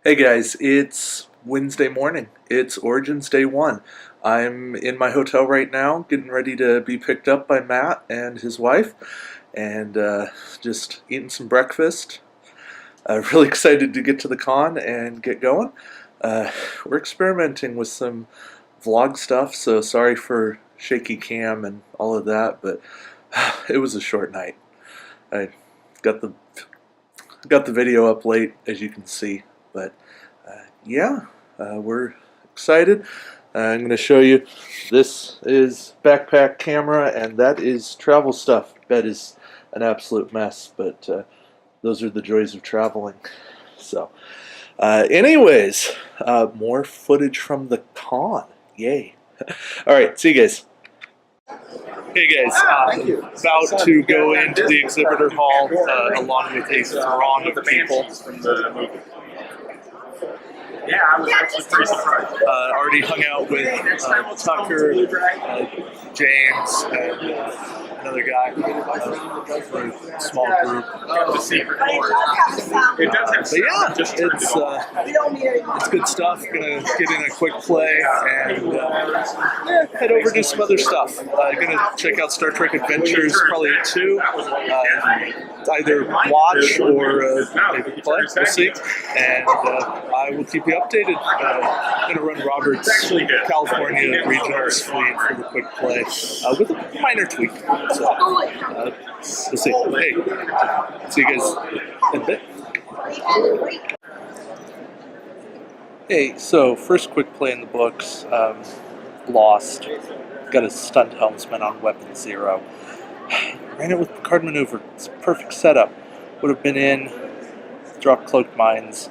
Hey guys, it's Wednesday morning. It's Origins Day 1. I'm in my hotel right now, getting ready to be picked up by Matt and his wife, and just eating some breakfast. Really excited to get to the con and get going. We're experimenting with some vlog stuff, so sorry for shaky cam and all of that, but it was a short night. I got the video up late, as you can see, but yeah, we're excited. I'm going to show you. This is backpack camera, and that is travel stuff. Bed is an absolute mess, but those are the joys of traveling. So, anyways, more footage from the con. Yay! All right, see you guys. Hey guys, about to go into the exhibitor hall along with a throng of people. Yeah, I was actually pretty surprised. Already hung out with Tucker, James, and another guy for a small group. The secret door. It does have But yeah, it's good stuff. Gonna get in a quick play and head over to some other stuff. Gonna check out Star Trek Adventures probably at 2. Either watch or maybe play. We'll see. And I will keep you updated. I'm going to run Robert's California Regionals fleet for the quick play with a minor tweak. So we'll see. Hey, see you guys in a bit. Hey, so first quick play in the books. Lost. Got a stunned helmsman on Weapon Zero. Ran it with Picard Maneuver. It's a perfect setup. Would have been in, dropped cloaked mines.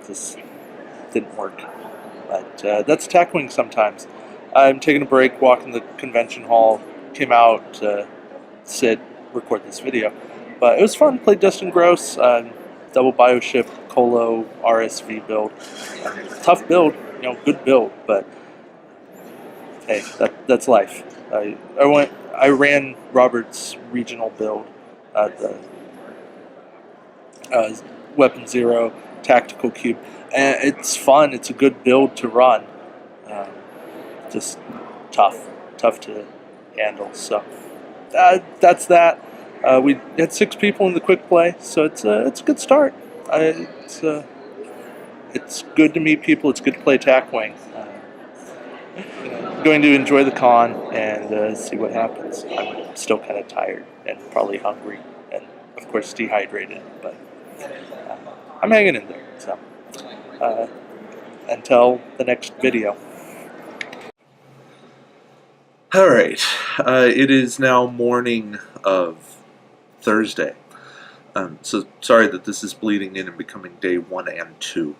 Just didn't work. But that's attack wing sometimes. I'm taking a break, walking the convention hall. Came out to sit, record this video. But it was fun. Played Dustin Gross, double bioship, Colo, RSV build. Tough build, good build, but hey, that's life. I ran Robert's regional build, the Weapon Zero Tactical Cube, and it's fun. It's a good build to run. Just tough to handle. So that's that. We had 6 people in the quick play, so it's a good start. It's good to meet people. It's good to play attack wing. Going to enjoy the con and see what happens. I'm still kind of tired and probably hungry and of course dehydrated, but I'm hanging in there. So until the next video. All right, it is now morning of Thursday. So sorry that this is bleeding in and becoming day 1 and 2.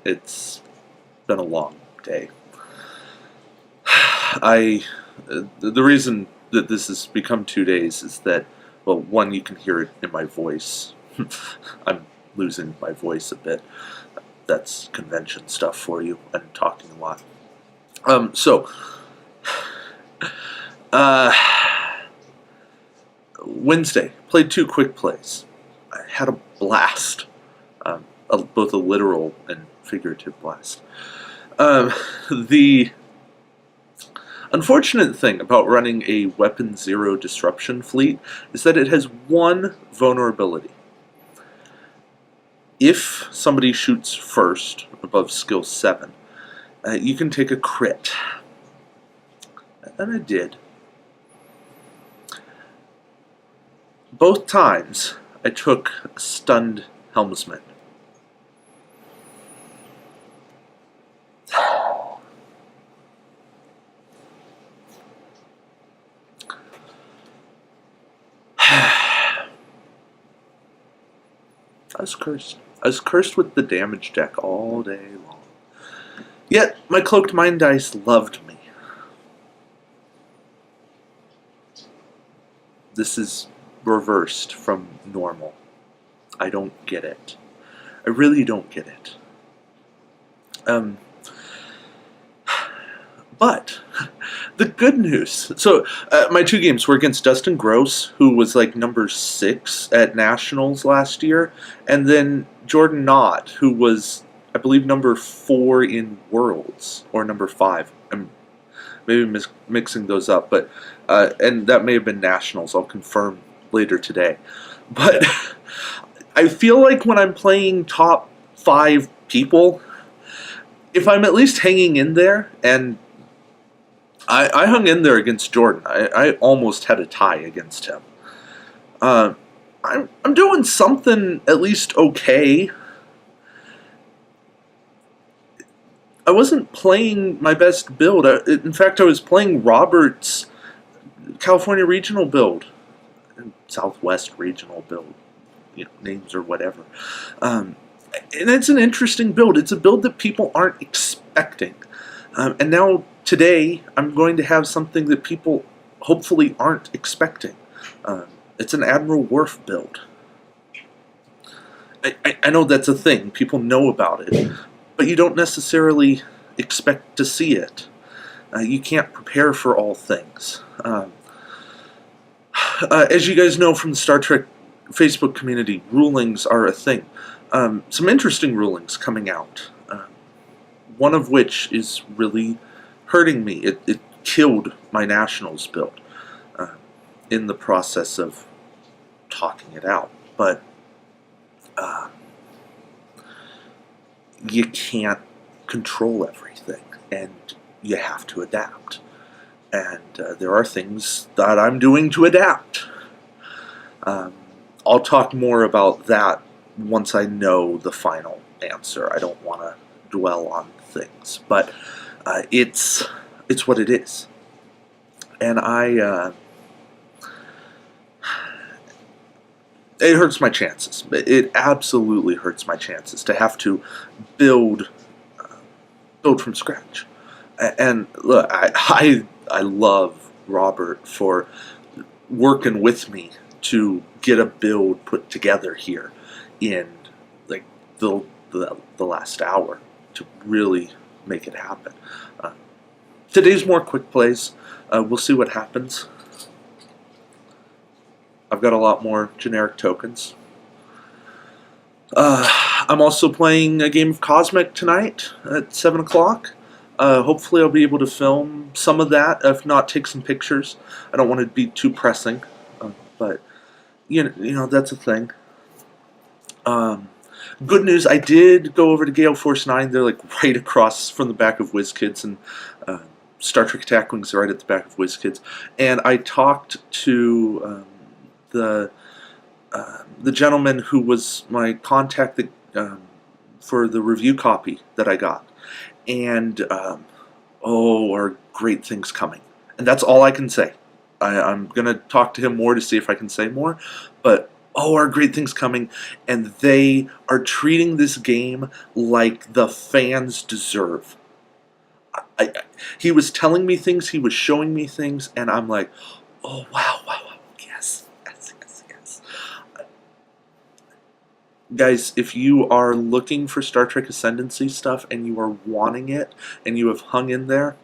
It's been a long day. The reason that this has become 2 days is that, well, one, you can hear it in my voice. I'm losing my voice a bit. That's convention stuff for you, and talking a lot. Wednesday, played 2 quick plays. I had a blast. Both a literal and figurative blast. The unfortunate thing about running a Weapon Zero disruption fleet is that it has one vulnerability. If somebody shoots first above skill 7, you can take a crit. And I did. Both times I took a stunned helmsman. I was cursed. I was cursed with the damage deck all day long. Yet, my Cloaked Mind dice loved me. This is reversed from normal. I don't get it. I really don't get it. But The good news. So my two games were against Dustin Gross, who was like number 6 at nationals last year, and then Jordan Knott, who was, I believe, number 4 in worlds or number 5. I'm maybe mixing those up, but and that may have been nationals. I'll confirm later today. But I feel like when I'm playing top 5 people, if I'm at least hanging in there, and I hung in there against Jordan. I almost had a tie against him. I'm doing something at least okay. I wasn't playing my best build. In fact, I was playing Robert's California regional build, Southwest regional build, names or whatever. And it's an interesting build. It's a build that people aren't expecting. And now today, I'm going to have something that people hopefully aren't expecting. It's an Admiral Worf build. I know that's a thing. People know about it. But you don't necessarily expect to see it. You can't prepare for all things. As you guys know from the Star Trek Facebook community, rulings are a thing. Some interesting rulings coming out. One of which is really hurting me. It killed my Nationals build in the process of talking it out. But you can't control everything, and you have to adapt. And there are things that I'm doing to adapt. I'll talk more about that once I know the final answer. I don't want to dwell on things, but it's what it is, and it hurts my chances. It absolutely hurts my chances to have to build from scratch. And look, I love Robert for working with me to get a build put together here in like the last hour to really make it happen. Today's more quick plays. We'll see what happens. I've got a lot more generic tokens. I'm also playing a game of Cosmic tonight at 7 o'clock. Hopefully I'll be able to film some of that, if not take some pictures. I don't want to be too pressing, but you know that's a thing. Good news, I did go over to Gale Force 9. They're like right across from the back of WizKids, and Star Trek Attack Wings are right at the back of WizKids. And I talked to the gentleman who was my contact for the review copy that I got. And, are great things coming. And that's all I can say. I'm going to talk to him more to see if I can say more. But, are great things coming. And they are treating this game like the fans deserve. He was telling me things, he was showing me things, and I'm like, oh, wow, yes. Guys, if you are looking for Star Trek Ascendancy stuff and you are wanting it and you have hung in there,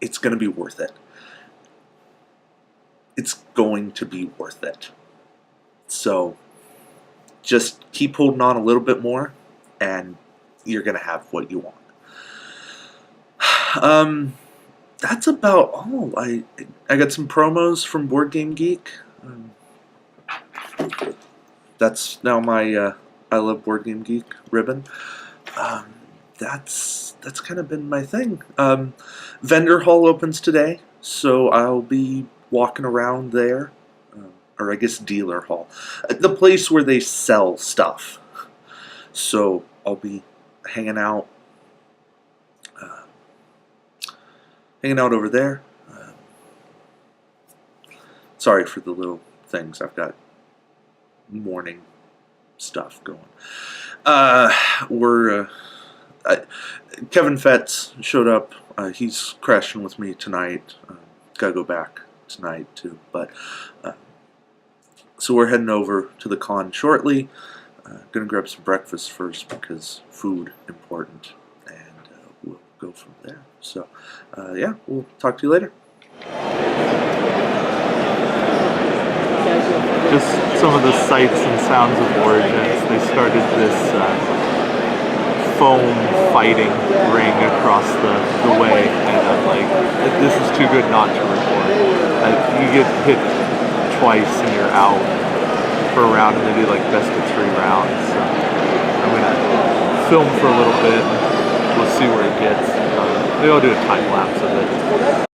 it's going to be worth it. It's going to be worth it. So just keep holding on a little bit more and you're going to have what you want. That's about all. I got some promos from Board Game Geek. That's now my I Love Board Game Geek ribbon. That's kind of been my thing. Vendor Hall opens today, so I'll be walking around there, or I guess Dealer Hall, the place where they sell stuff. So I'll be hanging out over there. Sorry for the little things. I've got morning stuff going. Kevin Fetz showed up. He's crashing with me tonight. Gotta go back tonight too. But so we're heading over to the con shortly. Gonna grab some breakfast first because food important, and we'll go from there. So, yeah, we'll talk to you later. Just some of the sights and sounds of Origins. They started this foam fighting ring across the way, and I'm like, this is too good not to record. You get hit twice and you're out for a round, and they do like best of 3 rounds. So I'm gonna film for a little bit. We'll see where it gets. Maybe I'll do a time lapse of it.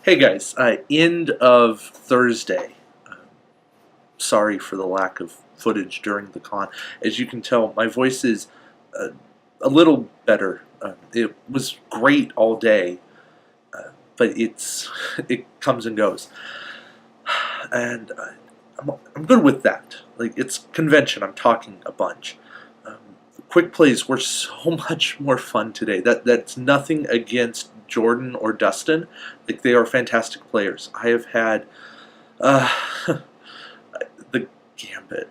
Hey guys, end of Thursday. Sorry for the lack of footage during the con. As you can tell, my voice is uh, a little better. It was great all day, but it comes and goes, and I'm good with that. Like, it's convention. I'm talking a bunch. Quick plays were so much more fun today. That's nothing against Jordan or Dustin. Like, they are fantastic players. I have had the gambit,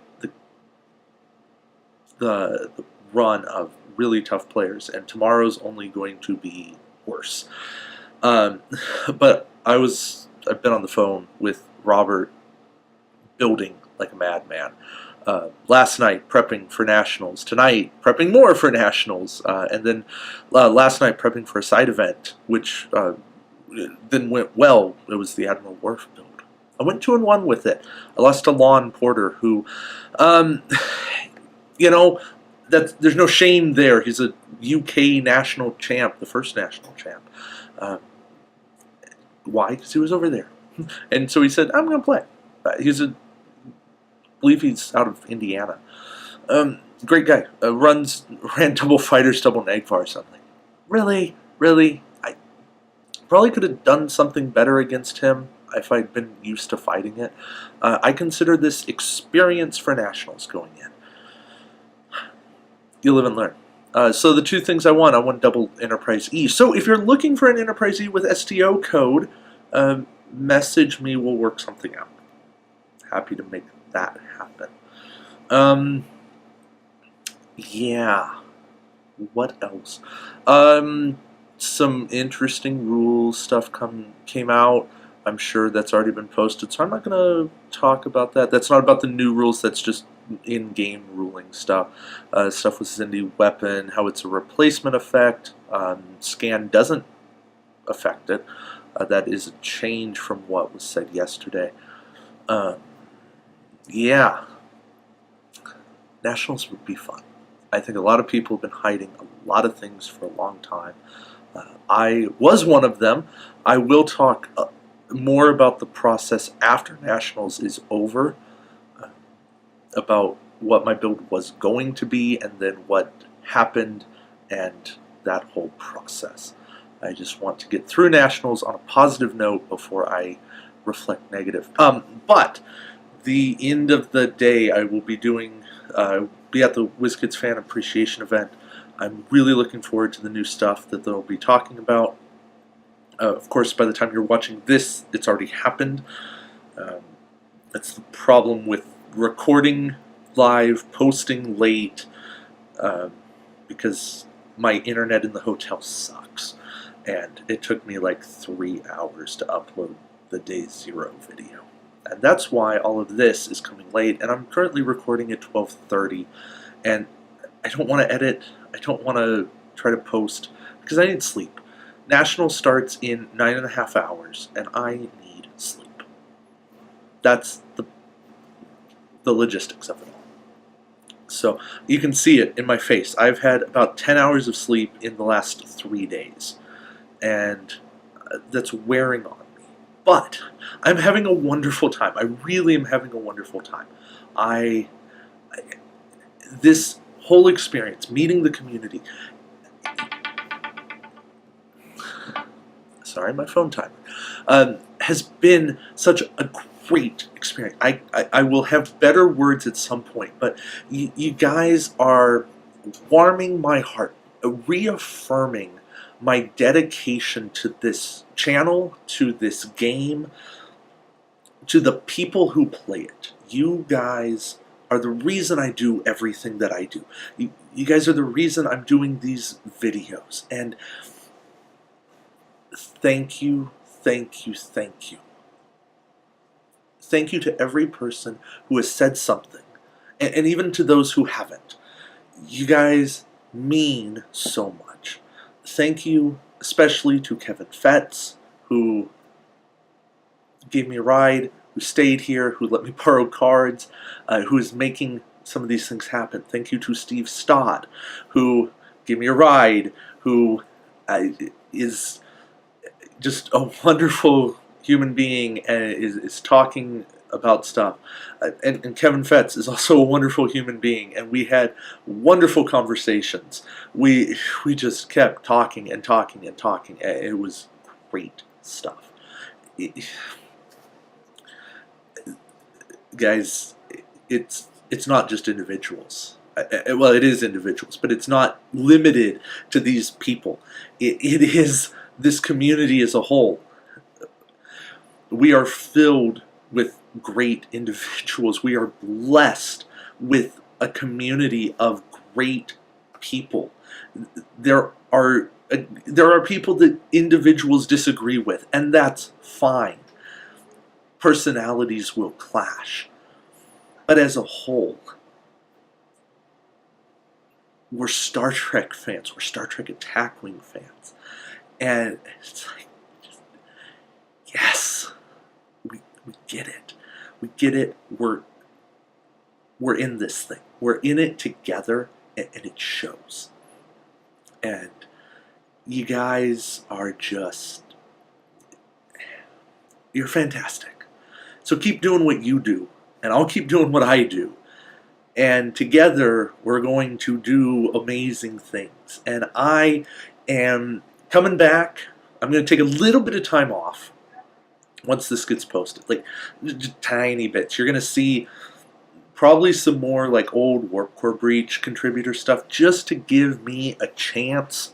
the run of really tough players, and tomorrow's only going to be worse. But I've been on the phone with Robert, building like a madman. Last night prepping for nationals, tonight prepping more for nationals, and then last night prepping for a side event, which then went well. It was the Admiral Wharf build. I went 2-1 with it. I lost to Lon Porter, who, there's no shame there. He's a UK national champ, the first national champ. Why? Because he was over there, and so he said, "I'm going to play." I believe he's out of Indiana. Great guy. Ran double fighters, double Nagvars. I'm like, really? I probably could have done something better against him if I'd been used to fighting it. I consider this experience for nationals going in. You live and learn. So the two things I won double Enterprise E. So if you're looking for an Enterprise E with STO code, message me. We'll work something out. Happy to make that happen. Yeah. What else? Some interesting rules stuff came out. I'm sure that's already been posted, so I'm not going to talk about that. That's not about the new rules. That's just in-game ruling stuff. Stuff with Xindi Weapon, how it's a replacement effect. Scan doesn't affect it. That is a change from what was said yesterday. Yeah. Nationals would be fun. I think a lot of people have been hiding a lot of things for a long time. I was one of them. I will talk more about the process after Nationals is over, about what my build was going to be and then what happened and that whole process. I just want to get through Nationals on a positive note before I reflect negative. But the end of the day, I will be doing be at the WizKids Fan Appreciation event. I'm really looking forward to the new stuff that they'll be talking about. Of course, by the time you're watching this, it's already happened. That's the problem with recording live, posting late, because my internet in the hotel sucks. And it took me like 3 hours to upload the day 0 video. And that's why all of this is coming late. And I'm currently recording at 12:30. And I don't want to edit. I don't want to try to post because I need sleep. National starts in 9.5 hours, and I need sleep. That's the logistics of it all. So you can see it in my face. I've had about 10 hours of sleep in the last 3 days, and that's wearing on me. But I'm having a wonderful time. I really am having a wonderful time. This whole experience, meeting the community. Sorry, my phone timer. Has been such a great experience. I will have better words at some point, but you guys are warming my heart, reaffirming my dedication to this channel, to this game, to the people who play it. You guys are the reason I do everything that I do. You guys are the reason I'm doing these videos. And thank you, thank you, thank you. Thank you to every person who has said something, and even to those who haven't. You guys mean so much. Thank you especially to Kevin Fetz, who gave me a ride, who stayed here, who let me borrow cards, who is making some of these things happen. Thank you to Steve Stott, who gave me a ride, who is just a wonderful human being and is talking about stuff. And Kevin Fetz is also a wonderful human being, and we had wonderful conversations. We just kept talking and talking and talking. It was great stuff. Guys, it's not just individuals. Well, it is individuals, but it's not limited to these people. It is this community as a whole. We are filled with great individuals. We are blessed with a community of great people. There are people that individuals disagree with, and that's fine. Personalities will clash. But as a whole, we're Star Trek fans. We're Star Trek Attack Wing fans. And it's like, yes, we get it. We get it. We're in this thing. We're in it together, and it shows. And you guys are just, you're fantastic. So keep doing what you do, and I'll keep doing what I do. And together, we're going to do amazing things. And I am coming back. I'm going to take a little bit of time off once this gets posted. Like, just tiny bits. You're going to see probably some more like old Warp Core Breach contributor stuff just to give me a chance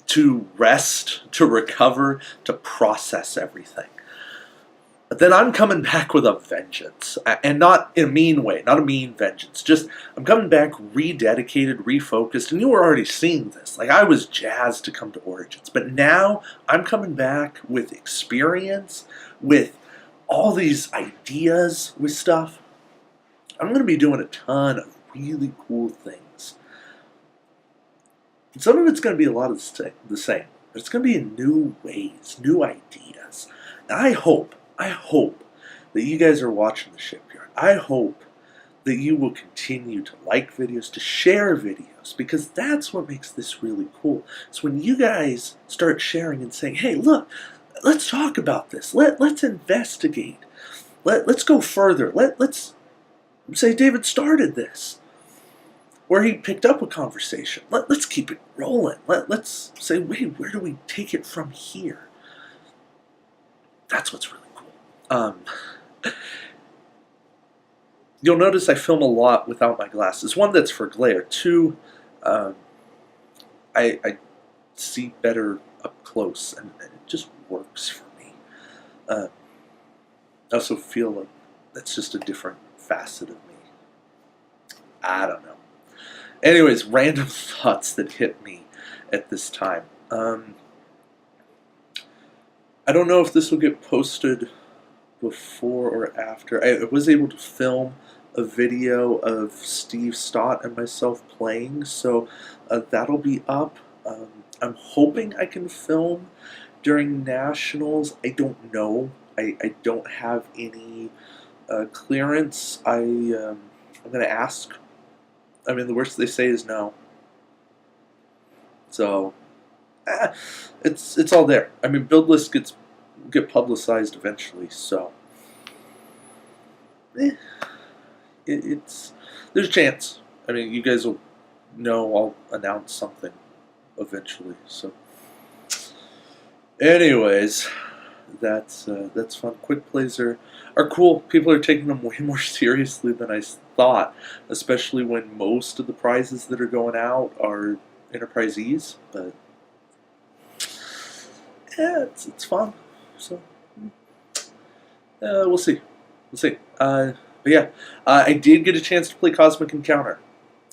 to rest, to recover, to process everything. But then I'm coming back with a vengeance, and not in a mean way, not a mean vengeance. Just, I'm coming back rededicated, refocused, and you were already seeing this. Like, I was jazzed to come to Origins, but now I'm coming back with experience, with all these ideas, with stuff. I'm going to be doing a ton of really cool things. And some of it's going to be a lot of the same, but it's going to be in new ways, new ideas. And I hope that you guys are watching the Shipyard. I hope that you will continue to like videos, to share videos, because that's what makes this really cool. It's when you guys start sharing and saying, hey, look, let's talk about this. Let's investigate. Let's go further. Let's say David started this, where he picked up a conversation. Let's keep it rolling. Let's say, wait, where do we take it from here? That's what's really cool. you'll notice I film a lot without my glasses. One, that's for glare. Two, I see better up close, and it just works for me. I also feel like that's just a different facet of me. I don't know. Anyways, random thoughts that hit me at this time. I don't know if this will get posted before or after. I was able to film a video of Steve Stott and myself playing, so that'll be up. I'm hoping I can film during Nationals. I don't know. I don't have any clearance. I'm going to ask. I mean, the worst they say is no. So, it's all there. I mean, build lists get publicized eventually, so there's a chance. I mean, you guys will know I'll announce something eventually. So, anyways, that's fun. Quick plays are cool. People are taking them way more seriously than I thought, especially when most of the prizes that are going out are enterprisees. But yeah, it's fun. So we'll see. But yeah, I did get a chance to play Cosmic Encounter,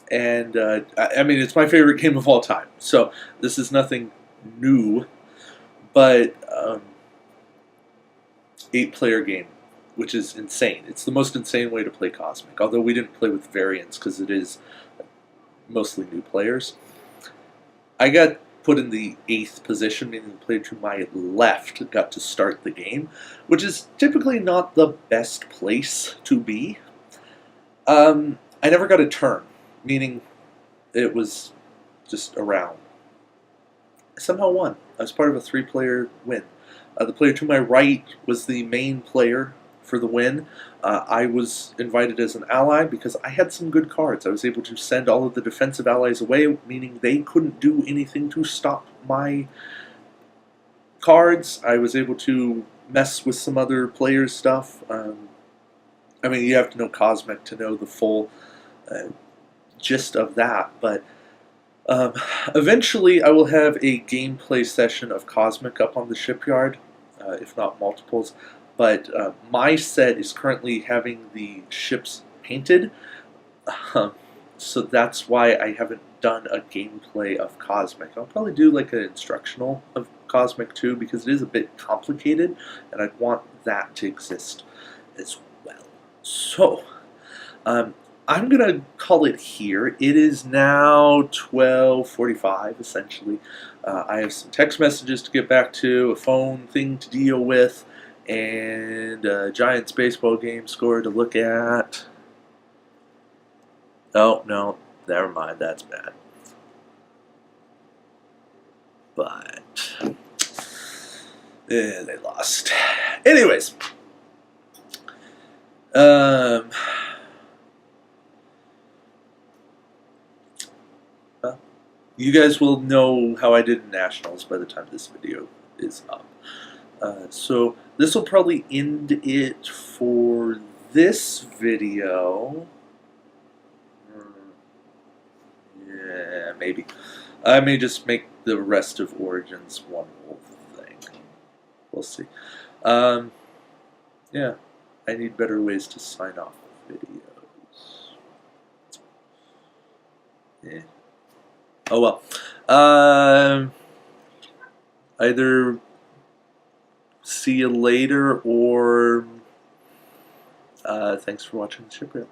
and I mean, it's my favorite game of all time. So this is nothing new, but 8-player game, which is insane. It's the most insane way to play Cosmic. Although we didn't play with variants because it is mostly new players. I got put in the 8th position, meaning the player to my left got to start the game, which is typically not the best place to be. I never got a turn, meaning it was just around. I somehow won. I was part of a 3-player win. The player to my right was the main player for the win. I was invited as an ally because I had some good cards. I was able to send all of the defensive allies away, meaning they couldn't do anything to stop my cards. I was able to mess with some other players' stuff. I mean, you have to know Cosmic to know the full gist of that, but eventually I will have a gameplay session of Cosmic up on the shipyard, if not multiples. But my set is currently having the ships painted, so that's why I haven't done a gameplay of Cosmic. I'll probably do like an instructional of Cosmic too, because it is a bit complicated, and I'd want that to exist as well. So, I'm going to call it here. It is now 12:45, essentially. I have some text messages to get back to, a phone thing to deal with, and a Giants baseball game score to look at. Oh, no, never mind, that's bad. But they lost. Anyways, you guys will know how I did in Nationals by the time this video is up. So this will probably end it for this video. Yeah, maybe. I may just make the rest of Origins one whole thing. We'll see. Yeah, I need better ways to sign off videos. Yeah. Oh well. Either see you later, or thanks for watching the Shipwreck.